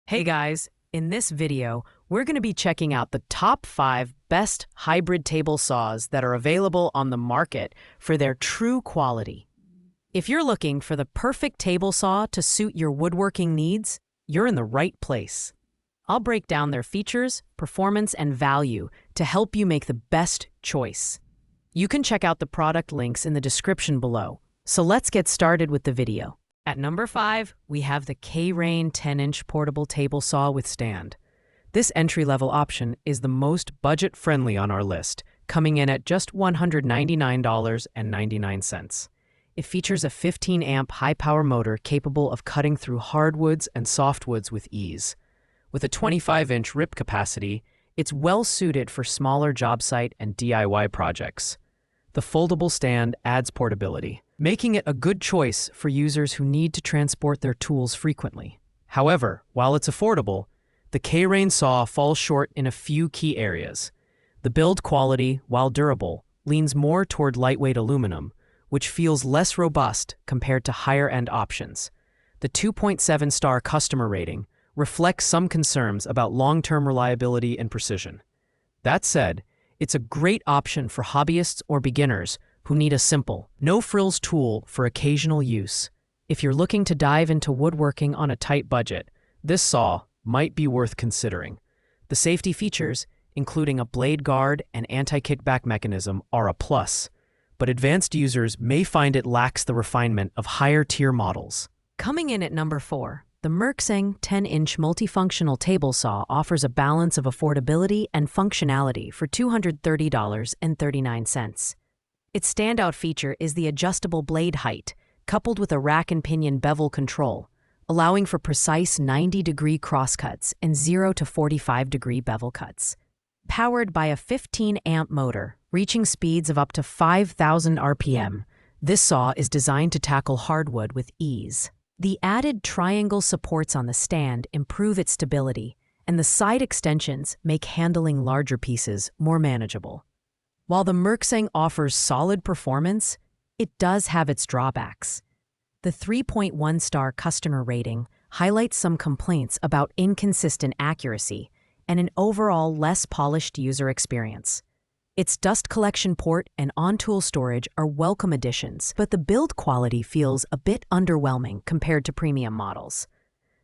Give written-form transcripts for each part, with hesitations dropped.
Hey guys, in this video, we're going to be checking out the top 5 best hybrid table saws that are available on the market for their true quality. If you're looking for the perfect table saw to suit your woodworking needs, you're in the right place. I'll break down their features, performance, and value to help you make the best choice. You can check out the product links in the description below. So let's get started with the video. At number 5, we have the K-Rain 10-inch portable table saw with stand. This entry-level option is the most budget-friendly on our list, coming in at just $199.99. It features a 15-amp high-power motor capable of cutting through hardwoods and softwoods with ease. With a 25-inch rip capacity, it's well-suited for smaller job site and DIY projects. The foldable stand adds portability, making it a good choice for users who need to transport their tools frequently. However, while it's affordable, the K-Rain saw falls short in a few key areas. The build quality, while durable, leans more toward lightweight aluminum, which feels less robust compared to higher-end options. The 2.7-star customer rating reflects some concerns about long-term reliability and precision. That said, it's a great option for hobbyists or beginners who need a simple, no-frills tool for occasional use. If you're looking to dive into woodworking on a tight budget, this saw might be worth considering. The safety features, including a blade guard and anti-kickback mechanism, are a plus, but advanced users may find it lacks the refinement of higher-tier models. Coming in at number 4, the Merkseng 10-inch multifunctional table saw offers a balance of affordability and functionality for $230.39. Its standout feature is the adjustable blade height, coupled with a rack and pinion bevel control, allowing for precise 90-degree crosscuts and 0 to 45-degree bevel cuts. Powered by a 15-amp motor, reaching speeds of up to 5,000 RPM, this saw is designed to tackle hardwood with ease. The added triangle supports on the stand improve its stability, and the side extensions make handling larger pieces more manageable. While the Merkseng offers solid performance, it does have its drawbacks. The 3.1-star customer rating highlights some complaints about inconsistent accuracy and an overall less polished user experience. Its dust collection port and on-tool storage are welcome additions, but the build quality feels a bit underwhelming compared to premium models.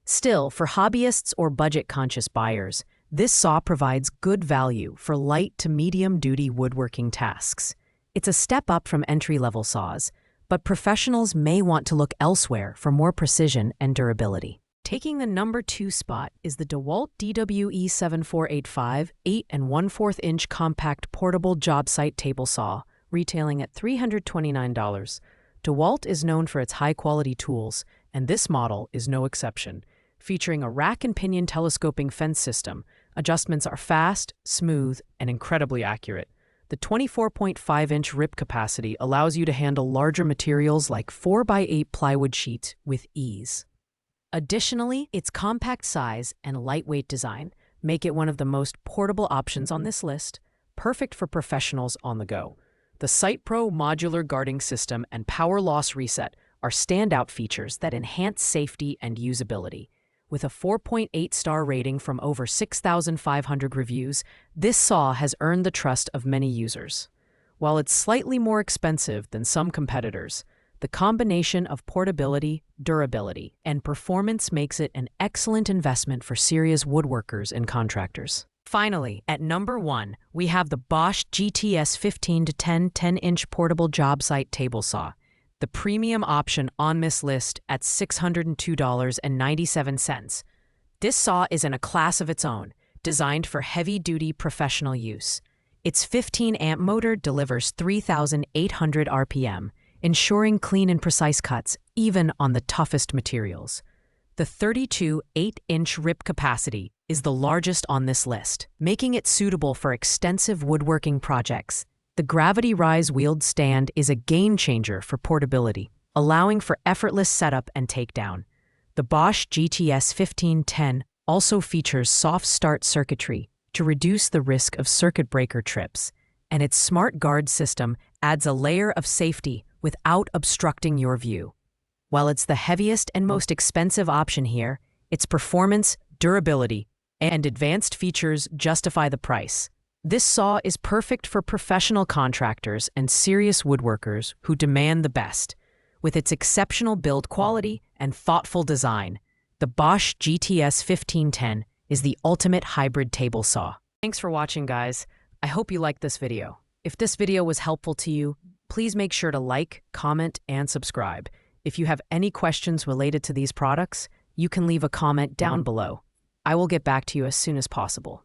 Still, for hobbyists or budget-conscious buyers, this saw provides good value for light to medium-duty woodworking tasks. It's a step up from entry-level saws, but professionals may want to look elsewhere for more precision and durability. Taking the number 2 spot is the DeWalt DWE7485 8 1/4-inch compact portable job site table saw, retailing at $329. DeWalt is known for its high-quality tools, and this model is no exception. Featuring a rack and pinion telescoping fence system, adjustments are fast, smooth, and incredibly accurate. The 24.5-inch rip capacity allows you to handle larger materials like 4x8 plywood sheets with ease. Additionally, its compact size and lightweight design make it one of the most portable options on this list, perfect for professionals on the go. The SitePro modular guarding system and power loss reset are standout features that enhance safety and usability. With a 4.8-star rating from over 6,500 reviews, this saw has earned the trust of many users. While it's slightly more expensive than some competitors, the combination of portability, durability, and performance makes it an excellent investment for serious woodworkers and contractors. Finally, at number 1, we have the Bosch GTS 15-10 10-inch portable job site table saw, the premium option on this list at $602.97. This saw is in a class of its own, designed for heavy-duty professional use. Its 15-amp motor delivers 3,800 RPM, ensuring clean and precise cuts even on the toughest materials. The 32 8-inch rip capacity is the largest on this list, making it suitable for extensive woodworking projects. The gravity rise wheeled stand is a game changer for portability, allowing for effortless setup and takedown. The Bosch GTS 1510 also features soft start circuitry to reduce the risk of circuit breaker trips, and its smart guard system adds a layer of safety without obstructing your view. While it's the heaviest and most expensive option here, its performance, durability, and advanced features justify the price. This saw is perfect for professional contractors and serious woodworkers who demand the best. With its exceptional build quality and thoughtful design, the Bosch GTS 1510 is the ultimate hybrid table saw. Thanks for watching, guys. I hope you liked this video. If this video was helpful to you, please make sure to like, comment, and subscribe. If you have any questions related to these products, you can leave a comment down below. I will get back to you as soon as possible.